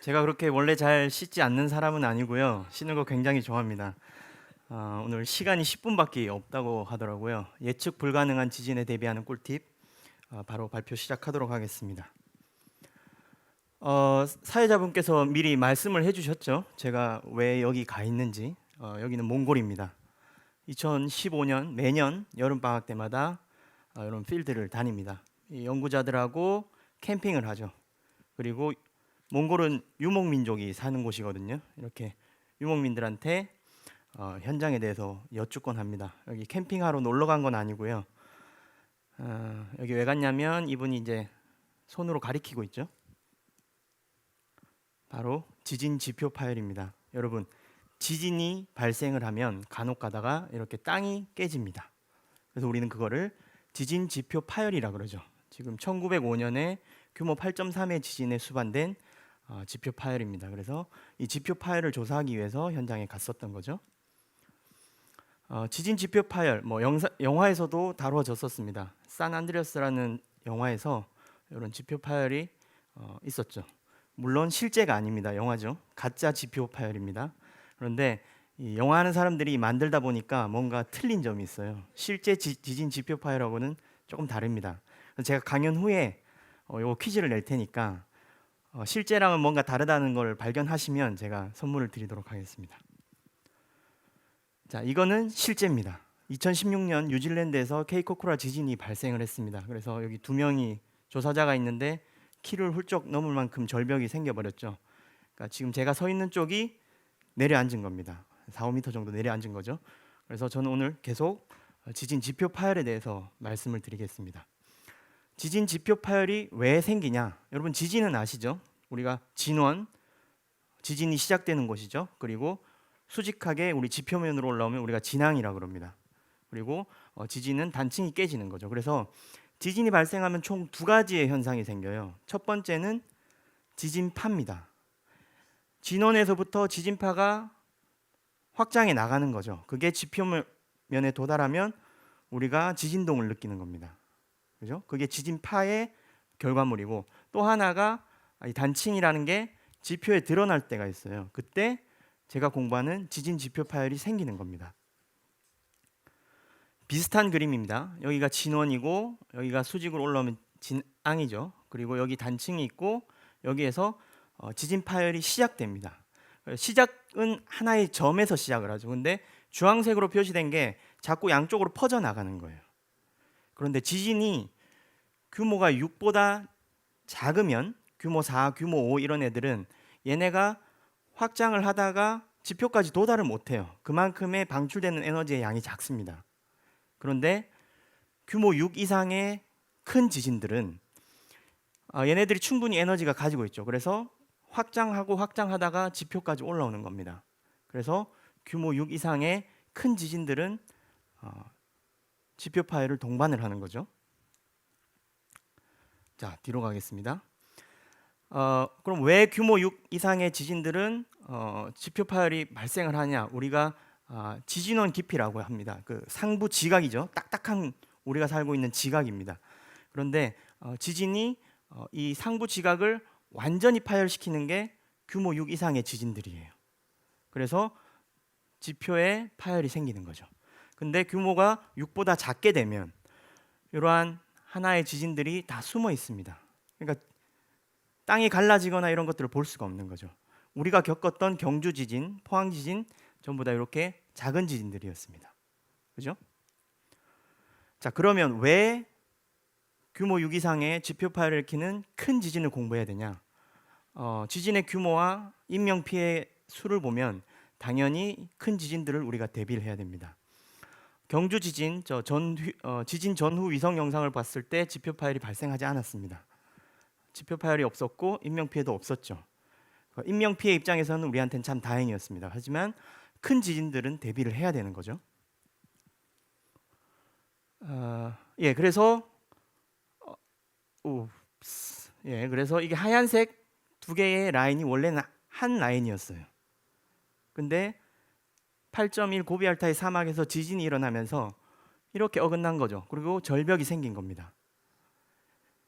제가 그렇게 원래 잘 씻지 않는 사람은 아니고요. 씻는 거 굉장히 좋아합니다. 오늘 시간이 10분밖에 없다고 하더라고요. 예측 불가능한 지진에 대비하는 꿀팁 바로 발표 시작하도록 하겠습니다. 사회자분께서 미리 말씀을 해주셨죠. 제가 왜 여기 가 있는지. 여기는 몽골입니다. 2015년 매년 여름방학 때마다 이런 필드를 다닙니다. 이 연구자들하고 캠핑을 하죠. 그리고 몽골은 유목민족이 사는 곳이거든요. 이렇게 유목민들한테 현장에 대해서 여쭙곤 합니다. 여기 캠핑하러 놀러 간 건 아니고요. 여기 왜 갔냐면 이분이 이제 손으로 가리키고 있죠. 바로 지진 지표 파열입니다. 여러분, 지진이 발생을 하면 간혹 가다가 이렇게 땅이 깨집니다. 그래서 우리는 그거를 지진 지표 파열이라 그러죠. 지금 1905년에 규모 8.3의 지진에 수반된 지표 파열입니다. 그래서 이 지표 파열을 조사하기 위해서 현장에 갔었던 거죠. 지진 지표 파열, 영화에서도 다루어졌었습니다. 산 안드레아스라는 영화에서 이런 지표 파열이 있었죠. 물론 실제가 아닙니다. 영화죠. 가짜 지표 파열입니다. 그런데 이 영화 하는 사람들이 만들다 보니까 뭔가 틀린 점이 있어요. 실제 지진 지표 파열하고는 조금 다릅니다. 제가 강연 후에 요 퀴즈를 낼 테니까 실제랑은 뭔가 다르다는 걸 발견하시면 제가 선물을 드리도록 하겠습니다. 자, 이거는 실제입니다. 2016년 뉴질랜드에서 케이코쿠라 지진이 발생을 했습니다. 그래서 여기 두 명이 조사자가 있는데 키를 훌쩍 넘을 만큼 절벽이 생겨버렸죠. 그러니까 지금 제가 서 있는 쪽이 내려앉은 겁니다. 4, 5m 정도 내려앉은 거죠. 그래서 저는 오늘 계속 지진 지표 파열에 대해서 말씀을 드리겠습니다. 지진 지표 파열이 왜 생기냐? 여러분, 지진은 아시죠? 우리가 진원, 지진이 시작되는 곳이죠. 그리고 수직하게 우리 지표면으로 올라오면 우리가 진앙이라고 그럽니다. 그리고 지진은 단층이 깨지는 거죠. 그래서 지진이 발생하면 총 두 가지의 현상이 생겨요. 첫 번째는 지진파입니다. 진원에서부터 지진파가 확장해 나가는 거죠. 그게 지표면에 도달하면 우리가 지진동을 느끼는 겁니다. 그죠? 그게 지진파의 결과물이고, 또 하나가 이 단층이라는 게 지표에 드러날 때가 있어요. 그때 제가 공부하는 지진 지표 파열이 생기는 겁니다. 비슷한 그림입니다. 여기가 진원이고 여기가 수직으로 올라오면 진앙이죠. 그리고 여기 단층이 있고 여기에서 지진 파열이 시작됩니다. 시작은 하나의 점에서 시작을 하죠. 근데 주황색으로 표시된 게 자꾸 양쪽으로 퍼져 나가는 거예요. 그런데 지진이 규모가 6보다 작으면 규모 4, 규모 5 이런 애들은 얘네가 확장을 하다가 지표까지 도달을 못해요. 그만큼의 방출되는 에너지의 양이 작습니다. 그런데 규모 6 이상의 큰 지진들은 얘네들이 충분히 에너지가 가지고 있죠. 그래서 확장하고 확장하다가 지표까지 올라오는 겁니다. 그래서 규모 6 이상의 큰 지진들은 지표 파열을 동반을 하는 거죠. 자, 뒤로 가겠습니다. 그럼 왜 규모 6 이상의 지진들은 지표 파열이 발생을 하냐? 우리가 지진원 깊이라고 합니다. 그 상부 지각이죠. 딱딱한 우리가 살고 있는 지각입니다. 그런데 지진이 이 상부 지각을 완전히 파열시키는 게 규모 6 이상의 지진들이에요. 그래서 지표에 파열이 생기는 거죠. 근데 규모가 6보다 작게 되면 이러한 하나의 지진들이 다 숨어 있습니다. 그러니까 땅이 갈라지거나 이런 것들을 볼 수가 없는 거죠. 우리가 겪었던 경주 지진, 포항 지진 전부 다 이렇게 작은 지진들이었습니다. 그죠? 자, 그러면 왜 규모 6 이상의 지표 파열을 일으키는 큰 지진을 공부해야 되냐? 지진의 규모와 인명 피해 수를 보면 당연히 큰 지진들을 우리가 대비를 해야 됩니다. 경주 지진 지진 전후 위성 영상을 봤을 때 지표 파열이 발생하지 않았습니다. 지표 파열이 없었고 인명 피해도 없었죠. 인명 피해 입장에서는 우리한테는 참 다행이었습니다. 하지만 큰 지진들은 대비를 해야 되는 거죠. 그래서 그래서 이게 하얀색 두 개의 라인이 원래는 한 라인이었어요. 근데 8.1 고비 알타이 사막에서 지진이 일어나면서 이렇게 어긋난 거죠. 그리고 절벽이 생긴 겁니다.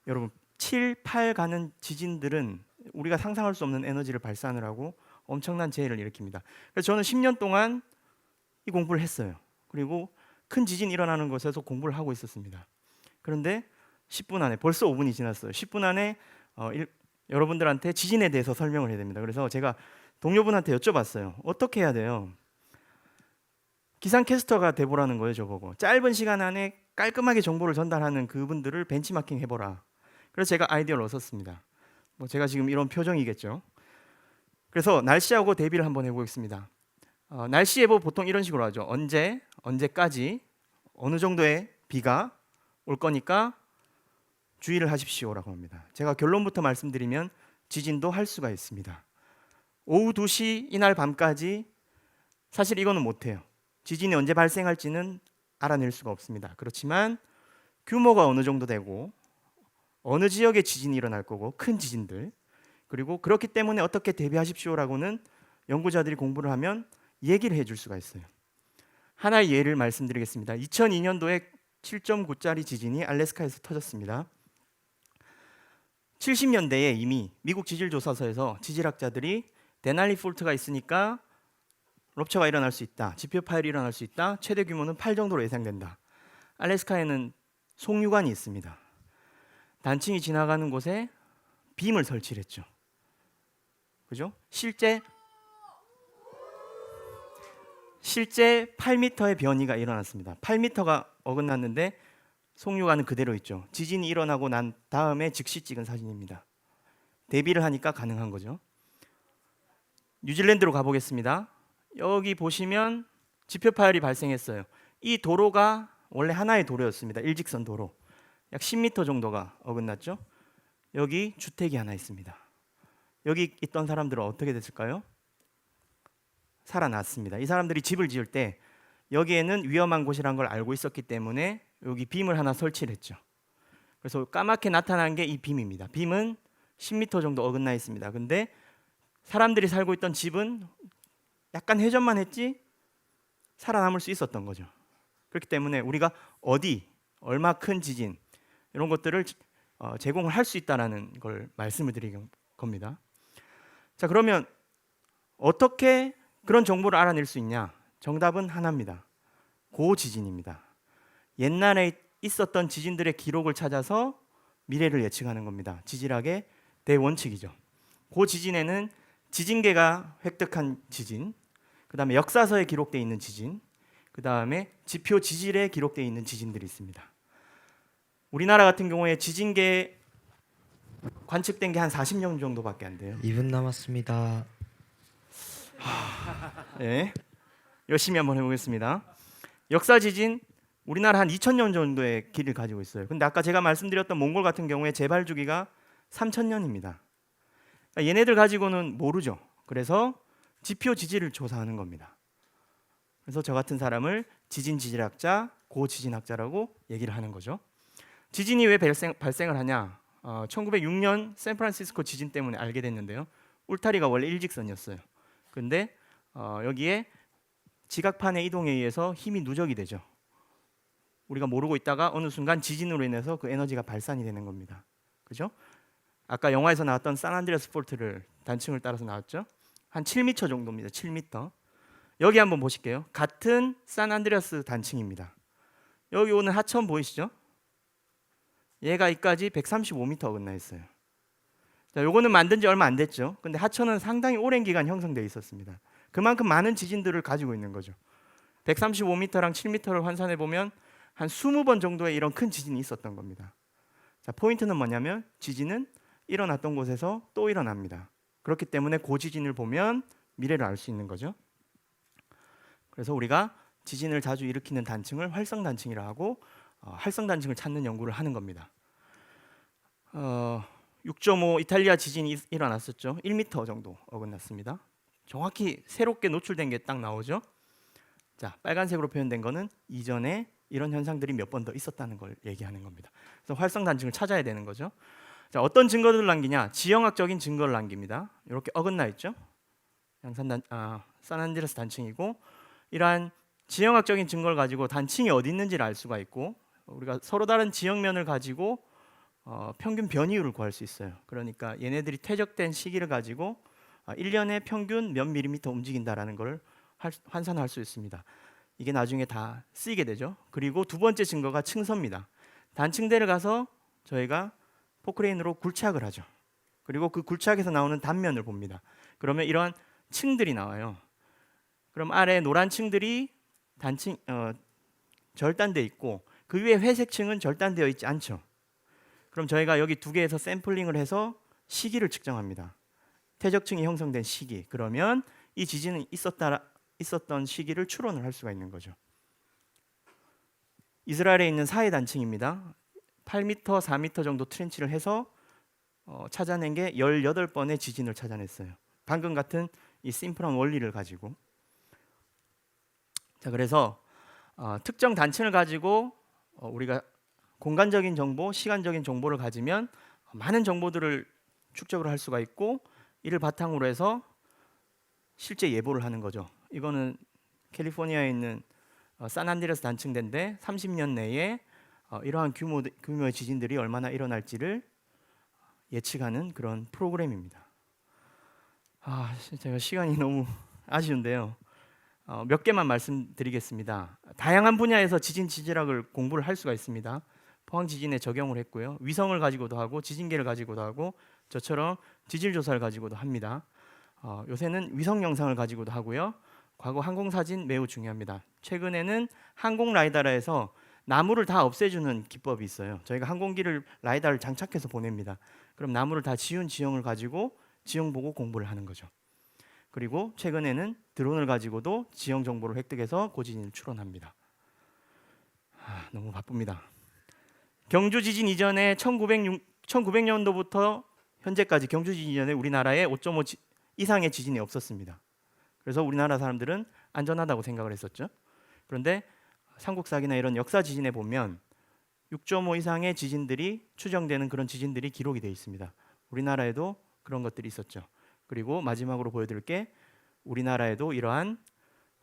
여러분, 7, 8 가는 지진들은 우리가 상상할 수 없는 에너지를 발산을 하고 엄청난 재해를 일으킵니다. 그래서 저는 10년 동안 이 공부를 했어요. 그리고 큰 지진이 일어나는 곳에서 공부를 하고 있었습니다. 그런데 10분 안에, 벌써 5분이 지났어요. 10분 안에 여러분들한테 지진에 대해서 설명을 해야 됩니다. 그래서 제가 동료분한테 여쭤봤어요. 어떻게 해야 돼요? 기상캐스터가 돼보라는 거예요, 저보고. 짧은 시간 안에 깔끔하게 정보를 전달하는 그분들을 벤치마킹 해보라. 그래서 제가 아이디어를 얻었습니다. 뭐 제가 지금 이런 표정이겠죠. 그래서 날씨하고 대비를 한번 해보겠습니다. 날씨 예보 보통 이런 식으로 하죠. 언제까지, 어느 정도의 비가 올 거니까 주의를 하십시오라고 합니다. 제가 결론부터 말씀드리면 지진도 할 수가 있습니다. 오후 2시 이날 밤까지 사실 이거는 못해요. 지진이 언제 발생할지는 알아낼 수가 없습니다. 그렇지만 규모가 어느 정도 되고 어느 지역에 지진이 일어날 거고 큰 지진들, 그리고 그렇기 때문에 어떻게 대비하십시오라고는 연구자들이 공부를 하면 얘기를 해줄 수가 있어요. 하나의 예를 말씀드리겠습니다. 2002년도에 7.9짜리 지진이 알래스카에서 터졌습니다. 70년대에 이미 미국 지질조사서에서 지질학자들이 데날리 폴트가 있으니까 럽처가 일어날 수 있다, 지표 파열이 일어날 수 있다, 최대 규모는 8 정도로 예상된다. 알래스카에는 송유관이 있습니다. 단층이 지나가는 곳에 빔을 설치를 했죠. 그죠? 실제 8m의 변이가 일어났습니다. 8m가 어긋났는데 송유관은 그대로 있죠. 지진이 일어나고 난 다음에 즉시 찍은 사진입니다. 대비를 하니까 가능한 거죠. 뉴질랜드로 가보겠습니다. 여기 보시면 지표 파열이 발생했어요. 이 도로가 원래 하나의 도로였습니다. 일직선 도로. 약 10m 정도가 어긋났죠. 여기 주택이 하나 있습니다. 여기 있던 사람들은 어떻게 됐을까요? 살아났습니다. 이 사람들이 집을 지을 때 여기에는 위험한 곳이라는 걸 알고 있었기 때문에 여기 빔을 하나 설치를 했죠. 그래서 까맣게 나타난 게 이 빔입니다. 빔은 10m 정도 어긋나 있습니다. 근데 사람들이 살고 있던 집은 약간 회전만 했지 살아남을 수 있었던 거죠. 그렇기 때문에 우리가 얼마 큰 지진 이런 것들을 제공을 할 수 있다는 걸 말씀을 드리는 겁니다. 자, 그러면 어떻게 그런 정보를 알아낼 수 있냐? 정답은 하나입니다. 고지진입니다. 옛날에 있었던 지진들의 기록을 찾아서 미래를 예측하는 겁니다. 지질학의 대원칙이죠. 고지진에는 지진계가 획득한 지진, 그 다음에 역사서에 기록되어 있는 지진, 그 다음에 지표 지질에 기록되어 있는 지진들이 있습니다. 우리나라 같은 경우에 지진계 관측된 게 한 40년 정도밖에 안 돼요. 2분 남았습니다. 네, 열심히 한번 해보겠습니다. 역사 지진 우리나라 한 2000년 정도의 길을 가지고 있어요. 근데 아까 제가 말씀드렸던 몽골 같은 경우에 재발 주기가 3000년입니다. 그러니까 얘네들 가지고는 모르죠. 그래서 지표 지질을 조사하는 겁니다. 그래서 저 같은 사람을 지진 지질학자, 고지진학자라고 얘기를 하는 거죠. 지진이 왜 발생을 하냐? 1906년 샌프란시스코 지진 때문에 알게 됐는데요. 울타리가 원래 일직선이었어요. 근데 여기에 지각판의 이동에 의해서 힘이 누적이 되죠. 우리가 모르고 있다가 어느 순간 지진으로 인해서 그 에너지가 발산이 되는 겁니다. 그죠? 아까 영화에서 나왔던 산안드레아스 폴트를 단층을 따라서 나왔죠. 한 7m 정도입니다. 7m. 여기 한번 보실게요. 같은 산안드레아스 단층입니다. 여기 오는 하천 보이시죠? 얘가 이까지 135m 어긋나 있어요. 자, 요거는 만든 지 얼마 안 됐죠. 근데 하천은 상당히 오랜 기간 형성되어 있었습니다. 그만큼 많은 지진들을 가지고 있는 거죠. 135m랑 7m를 환산해 보면 한 20번 정도의 이런 큰 지진이 있었던 겁니다. 자, 포인트는 뭐냐면 지진은 일어났던 곳에서 또 일어납니다. 그렇기 때문에 고지진을 보면 미래를 알 수 있는 거죠. 그래서 우리가 지진을 자주 일으키는 단층을 활성단층이라 하고 활성단층을 찾는 연구를 하는 겁니다. 6.5 이탈리아 지진이 일어났었죠. 1m 정도 어긋났습니다. 정확히 새롭게 노출된 게 딱 나오죠. 자, 빨간색으로 표현된 거는 이전에 이런 현상들이 몇 번 더 있었다는 걸 얘기하는 겁니다. 그래서 활성단층을 찾아야 되는 거죠. 자, 어떤 증거들을 남기냐? 지형학적인 증거를 남깁니다. 이렇게 어긋나 있죠. 산안드레아스 단층이고, 이러한 지형학적인 증거를 가지고 단층이 어디 있는지를 알 수가 있고, 우리가 서로 다른 지형면을 가지고 평균 변이율을 구할 수 있어요. 그러니까 얘네들이 퇴적된 시기를 가지고 1년에 평균 몇 밀리미터 움직인다라는 걸 환산할 수 있습니다. 이게 나중에 다 쓰이게 되죠. 그리고 두 번째 증거가 층서입니다. 단층대를 가서 저희가 포크레인으로 굴착을 하죠. 그리고 그 굴착에서 나오는 단면을 봅니다. 그러면 이러한 층들이 나와요. 그럼 아래 노란 층들이 단층 절단돼 있고 그 위에 회색 층은 절단되어 있지 않죠. 그럼 저희가 여기 두 개에서 샘플링을 해서 시기를 측정합니다. 퇴적층이 형성된 시기. 그러면 이 지진은 있었던 시기를 추론을 할 수가 있는 거죠. 이스라엘에 있는 사해 단층입니다. 8m, 4m 정도 트렌치를 해서 찾아낸 게 18번의 지진을 찾아냈어요. 방금 같은 이 심플한 원리를 가지고. 자, 그래서 특정 단층을 가지고 우리가 공간적인 정보, 시간적인 정보를 가지면 많은 정보들을 축적을 할 수가 있고 이를 바탕으로 해서 실제 예보를 하는 거죠. 이거는 캘리포니아에 있는 산안드레아스 단층대인데 30년 내에 이러한 규모의 지진들이 얼마나 일어날지를 예측하는 그런 프로그램입니다. 제가 시간이 너무 아쉬운데요. 몇 개만 말씀드리겠습니다. 다양한 분야에서 지진 지질학을 공부를 할 수가 있습니다. 포항 지진에 적용을 했고요. 위성을 가지고도 하고 지진계를 가지고도 하고 저처럼 지질 조사를 가지고도 합니다. 요새는 위성 영상을 가지고도 하고요. 과거 항공 사진 매우 중요합니다. 최근에는 항공 라이다라에서 나무를 다 없애주는 기법이 있어요. 저희가 항공기를 라이다를 장착해서 보냅니다. 그럼 나무를 다 지운 지형을 가지고 지형 보고 공부를 하는 거죠. 그리고 최근에는 드론을 가지고도 지형 정보를 획득해서 고지진을 추론합니다. 너무 바쁩니다. 경주 지진 이전에 1900년도부터 현재까지 경주 지진 이전에 우리나라에 5.5 이상의 지진이 없었습니다. 그래서 우리나라 사람들은 안전하다고 생각을 했었죠. 그런데 삼국사기나 이런 역사 지진에 보면 6.5 이상의 지진들이 추정되는 그런 지진들이 기록이 되어 있습니다. 우리나라에도 그런 것들이 있었죠. 그리고 마지막으로 보여드릴 게 우리나라에도 이러한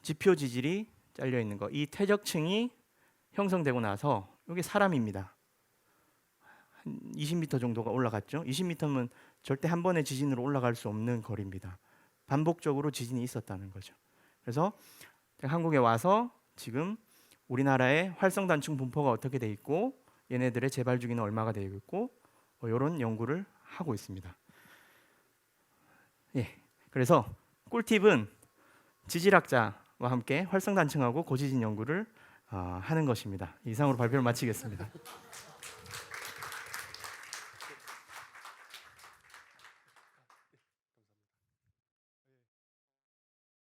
지표 지질이 잘려 있는 거. 이 퇴적층이 형성되고 나서 여기 사람입니다. 한 20m 정도가 올라갔죠. 20m면 절대 한 번의 지진으로 올라갈 수 없는 거리입니다. 반복적으로 지진이 있었다는 거죠. 그래서 한국에 와서 지금 우리나라의 활성 단층 분포가 어떻게 돼 있고 얘네들의 재발 주기는 얼마가 되어 있고 이런 연구를 하고 있습니다. 예, 그래서 꿀팁은 지질학자와 함께 활성 단층하고 고지진 연구를 하는 것입니다. 이상으로 발표를 마치겠습니다.